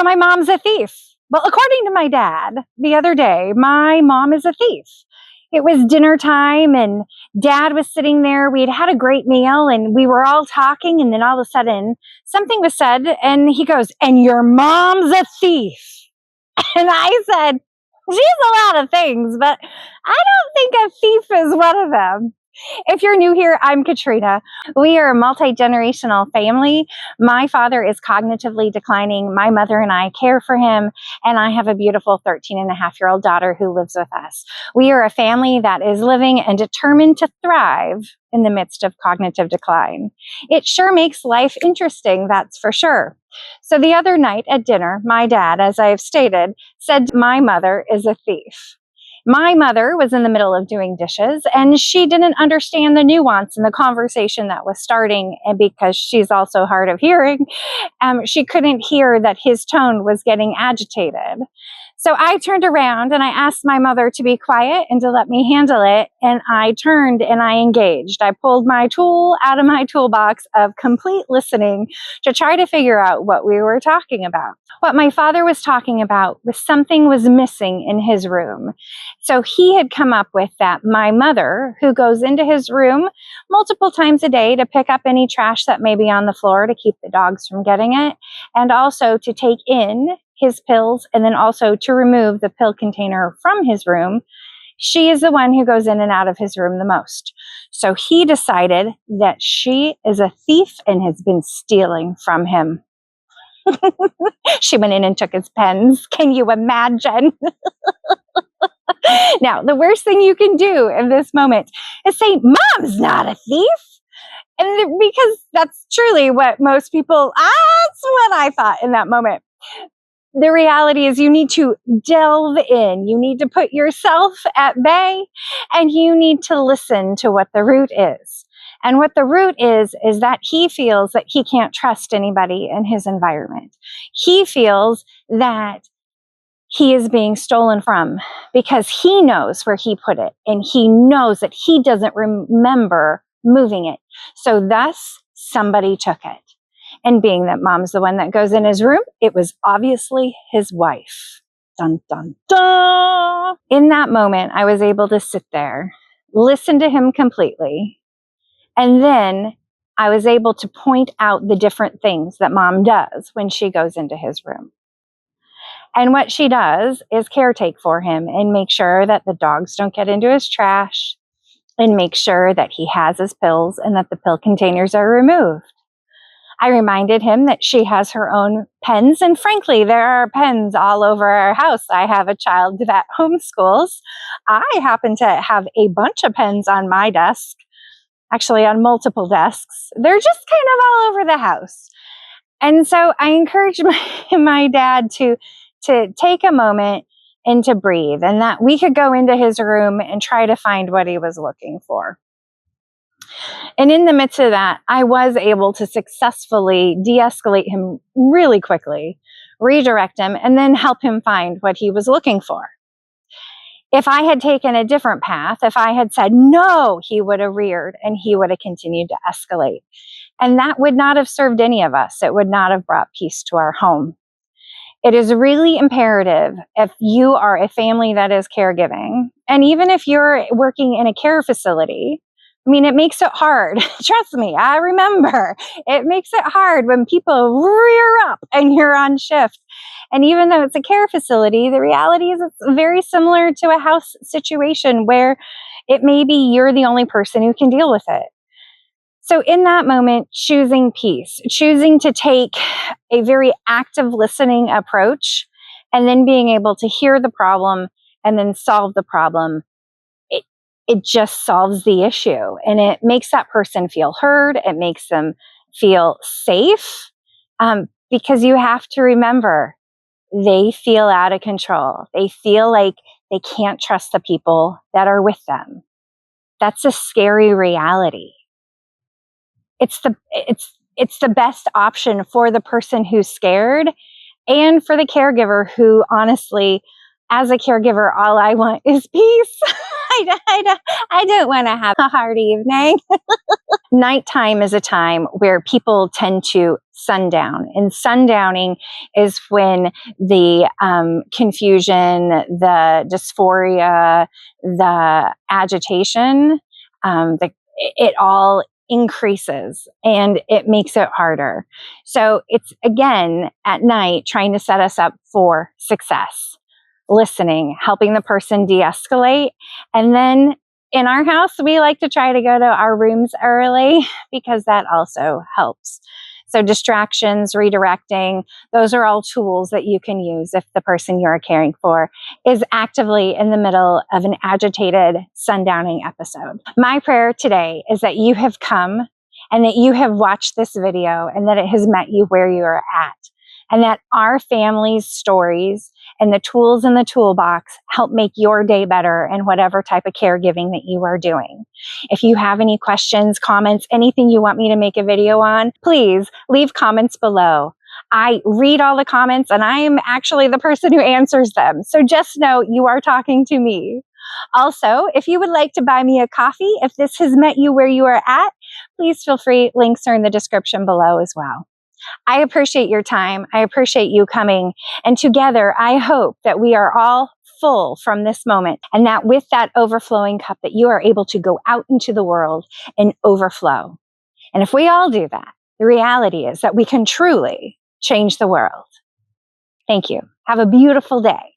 my mom's a thief. Well, according to my dad, the other day, my mom is a thief. It was dinner time and Dad was sitting there. We had had a great meal and we were all talking. And then all of a sudden something was said and he goes, "And your mom's a thief." And I said, "She's a lot of things, but I don't think a thief is one of them." If you're new here, I'm Katrina. We are a multi-generational family. My father is cognitively declining. My mother and I care for him, and I have a beautiful 13-and-a-half-year-old daughter who lives with us. We are a family that is living and determined to thrive in the midst of cognitive decline. It sure makes life interesting, that's for sure. So the other night at dinner, my dad, as I have stated, said my mother is a thief. My mother was in the middle of doing dishes and she didn't understand the nuance in the conversation that was starting. And because she's also hard of hearing, she couldn't hear that his tone was getting agitated. So I turned around and I asked my mother to be quiet and to let me handle it. And I turned and I engaged. I pulled my tool out of my toolbox of complete listening to try to figure out what we were talking about. What my father was talking about was something was missing in his room. So he had come up with that my mother, who goes into his room multiple times a day to pick up any trash that may be on the floor to keep the dogs from getting it, and also to take in his pills, and then also to remove the pill container from his room. She is the one who goes in and out of his room the most. So he decided that she is a thief and has been stealing from him. She went in and took his pens. Can you imagine? Now, the worst thing you can do in this moment is say, "Mom's not a thief." And because that's truly what most people, that's what I thought in that moment. The reality is you need to delve in. You need to put yourself at bay and you need to listen to what the root is. And what the root is that he feels that he can't trust anybody in his environment. He feels that he is being stolen from because he knows where he put it and he knows that he doesn't remember moving it. So thus somebody took it. And being that mom's the one that goes in his room, it was obviously his wife. Dun, dun, dun. In that moment, I was able to sit there, listen to him completely, and then I was able to point out the different things that mom does when she goes into his room. And what she does is caretake for him and make sure that the dogs don't get into his trash and make sure that he has his pills and that the pill containers are removed. I reminded him that she has her own pens, and frankly, there are pens all over our house. I have a child that homeschools. I happen to have a bunch of pens on my desk, actually on multiple desks. They're just kind of all over the house. And so I encouraged my dad to take a moment and to breathe, and that we could go into his room and try to find what he was looking for. And in the midst of that, I was able to successfully de-escalate him really quickly, redirect him, and then help him find what he was looking for. If I had taken a different path, if I had said no, he would have reared and he would have continued to escalate. And that would not have served any of us. It would not have brought peace to our home. It is really imperative if you are a family that is caregiving, and even if you're working in a care facility, I mean, it makes it hard. Trust me, I remember. It makes it hard when people rear up and you're on shift. And even though it's a care facility, the reality is it's very similar to a house situation where it may be you're the only person who can deal with it. So in that moment, choosing peace, choosing to take a very active listening approach, and then being able to hear the problem and then solve the problem, it just solves the issue, and it makes that person feel heard. It makes them feel safe, because you have to remember, they feel out of control. They feel like they can't trust the people that are with them. That's a scary reality. It's the best option for the person who's scared and for the caregiver who, honestly, as a caregiver, all I want is peace. I don't want to have a hard evening. Nighttime is a time where people tend to sundown, and sundowning is when the confusion, the dysphoria, the agitation, it all increases and it makes it harder. So it's again at night trying to set us up for success, listening, helping the person de-escalate. And then in our house, we like to try to go to our rooms early because that also helps. So distractions, redirecting, those are all tools that you can use if the person you're caring for is actively in the middle of an agitated sundowning episode. My prayer today is that you have come and that you have watched this video and that it has met you where you are at, and that our family's stories and the tools in the toolbox help make your day better in whatever type of caregiving that you are doing. If you have any questions, comments, anything you want me to make a video on, please leave comments below. I read all the comments and I am actually the person who answers them. So just know you are talking to me. Also, if you would like to buy me a coffee, if this has met you where you are at, please feel free. Links are in the description below as well. I appreciate your time. I appreciate you coming. And together, I hope that we are all full from this moment, and that with that overflowing cup, that you are able to go out into the world and overflow. And if we all do that, the reality is that we can truly change the world. Thank you. Have a beautiful day.